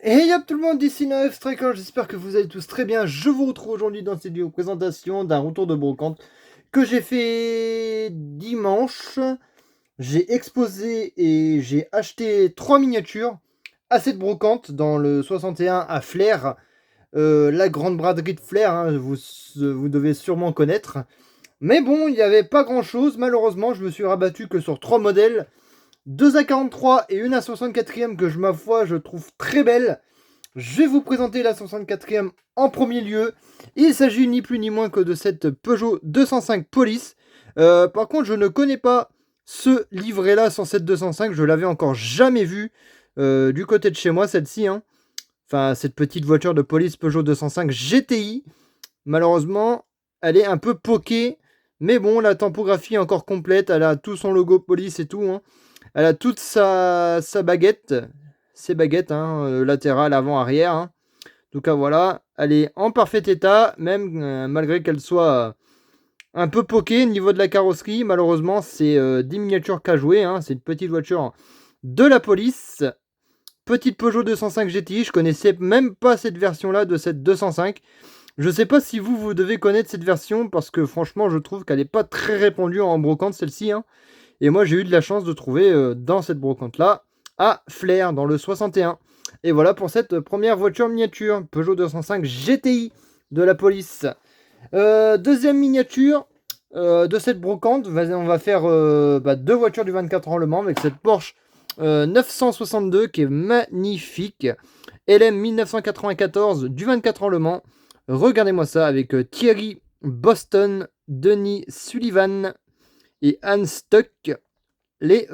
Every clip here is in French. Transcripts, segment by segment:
Hey yop tout le monde, d'ici Naef Striker, j'espère que vous allez tous très bien. Je vous retrouve aujourd'hui dans cette vidéo présentation d'un retour de brocante que j'ai fait dimanche. J'ai exposé et j'ai acheté 3 miniatures à cette brocante dans le 61 à Flers, la grande braderie de Flers, hein, vous devez sûrement connaître. Mais bon, il n'y avait pas grand chose, malheureusement, je me suis rabattu que sur 3 modèles. 2 à 43 et une à 64e que ma foi je trouve très belle. Je vais vous présenter la 64e en premier lieu. Il s'agit ni plus ni moins que de cette Peugeot 205 Police. Par contre, je ne connais pas ce livret-là sur cette 205. Je l'avais encore jamais vu du côté de chez moi, celle-ci. Hein. Enfin, cette petite voiture de police Peugeot 205 GTI. Malheureusement, elle est un peu poquée. Mais bon, la typographie est encore complète. Elle a tout son logo police et tout. Hein. Elle a toute sa baguette. Ses baguettes, hein, latérales, avant, arrière. Hein. En tout cas, voilà. Elle est en parfait état, même malgré qu'elle soit un peu poquée au niveau de la carrosserie. Malheureusement, c'est 10 miniatures qu'à jouer. Hein. C'est une petite voiture de la police. Petite Peugeot 205 GTI. Je connaissais même pas cette version-là de cette 205. Je sais pas si vous devez connaître cette version parce que franchement, je trouve qu'elle n'est pas très répandue en brocante, celle-ci. Hein. Et moi, j'ai eu de la chance de trouver dans cette brocante-là, à Flers, dans le 61. Et voilà pour cette première voiture miniature, Peugeot 205 GTI de la police. Deuxième miniature de cette brocante, on va faire deux voitures du 24 ans Le Mans avec cette Porsche 962 qui est magnifique. LM 1994 du 24 ans Le Mans. Regardez-moi ça avec Thierry Boston, Denis Sullivan et Anne Stuck, les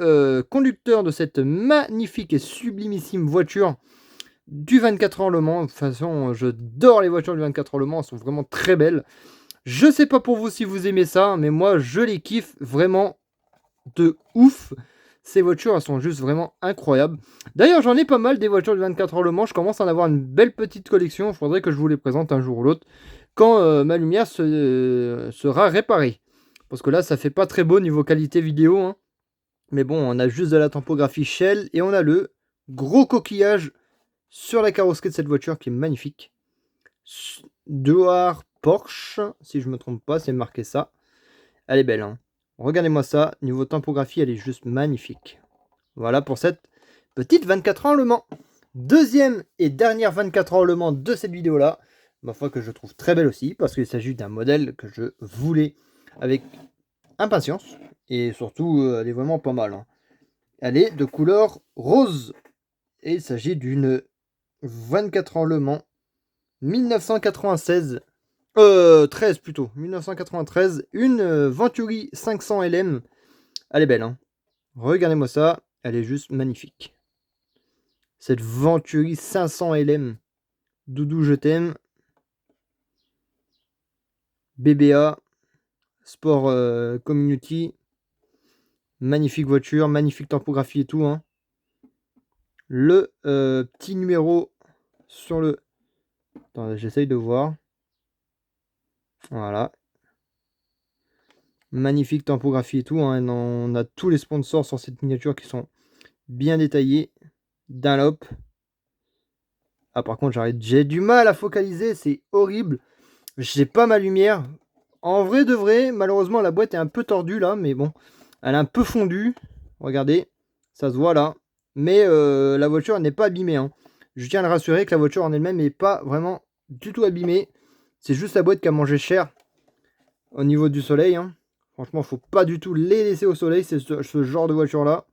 conducteurs de cette magnifique et sublimissime voiture du 24 heures Le Mans. De toute façon, j'adore les voitures du 24 heures Le Mans, elles sont vraiment très belles. Je sais pas pour vous si vous aimez ça, mais moi je les kiffe vraiment de ouf. Ces voitures, elles sont juste vraiment incroyables. D'ailleurs, j'en ai pas mal des voitures du 24 heures Le Mans. Je commence à en avoir une belle petite collection. Il faudrait que je vous les présente un jour ou l'autre quand ma lumière sera réparée. Parce que là, ça fait pas très beau niveau qualité vidéo. Hein. Mais bon, on a juste de la typographie Shell et on a le gros coquillage sur la carrosserie de cette voiture qui est magnifique. Dehors Porsche, si je me trompe pas, c'est marqué ça. Elle est belle, hein. Regardez-moi ça, niveau typographie, elle est juste magnifique. Voilà pour cette petite 24 heures Le Mans. Deuxième et dernière 24 heures Le Mans de cette vidéo-là. Ma foi que je trouve très belle aussi, parce qu'il s'agit d'un modèle que je voulais avec impatience. Et surtout, elle est vraiment pas mal. Hein. Elle est de couleur rose. Et il s'agit d'une 24 heures Le Mans 1996. 13 plutôt. 1993. Une Venturi 500 LM. Elle est belle, hein. Regardez-moi ça. Elle est juste magnifique. Cette Venturi 500 LM. Doudou, je t'aime. BBA. Sport Community. Magnifique voiture. Magnifique typographie et tout, hein. Le petit numéro sur le... Attends, j'essaye de voir. Voilà. Magnifique typographie et tout. Hein. On a tous les sponsors sur cette miniature qui sont bien détaillés. Dunlop. Ah, par contre, j'ai du mal à focaliser. C'est horrible. J'ai pas ma lumière. En vrai de vrai, malheureusement, la boîte est un peu tordue là. Mais bon, elle est un peu fondue. Regardez. Ça se voit là. Mais la voiture n'est pas abîmée. Hein. Je tiens à le rassurer que la voiture en elle-même n'est pas vraiment du tout abîmée. C'est juste la boîte qui a mangé cher au niveau du soleil. Hein. Franchement, faut pas du tout les laisser au soleil, ce genre de voiture là.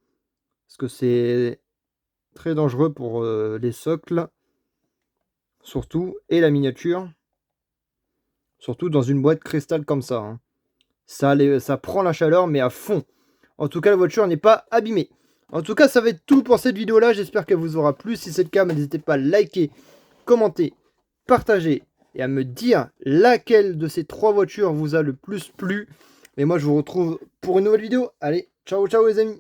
Parce que c'est très dangereux pour les socles. Surtout. Et la miniature. Surtout dans une boîte cristal comme ça. Hein. Ça prend la chaleur mais à fond. En tout cas, la voiture n'est pas abîmée. En tout cas, ça va être tout pour cette vidéo là. J'espère qu'elle vous aura plu. Si c'est le cas, n'hésitez pas à liker, commenter, partager et à me dire laquelle de ces trois voitures vous a le plus plu. Et moi, je vous retrouve pour une nouvelle vidéo. Allez, ciao, ciao les amis.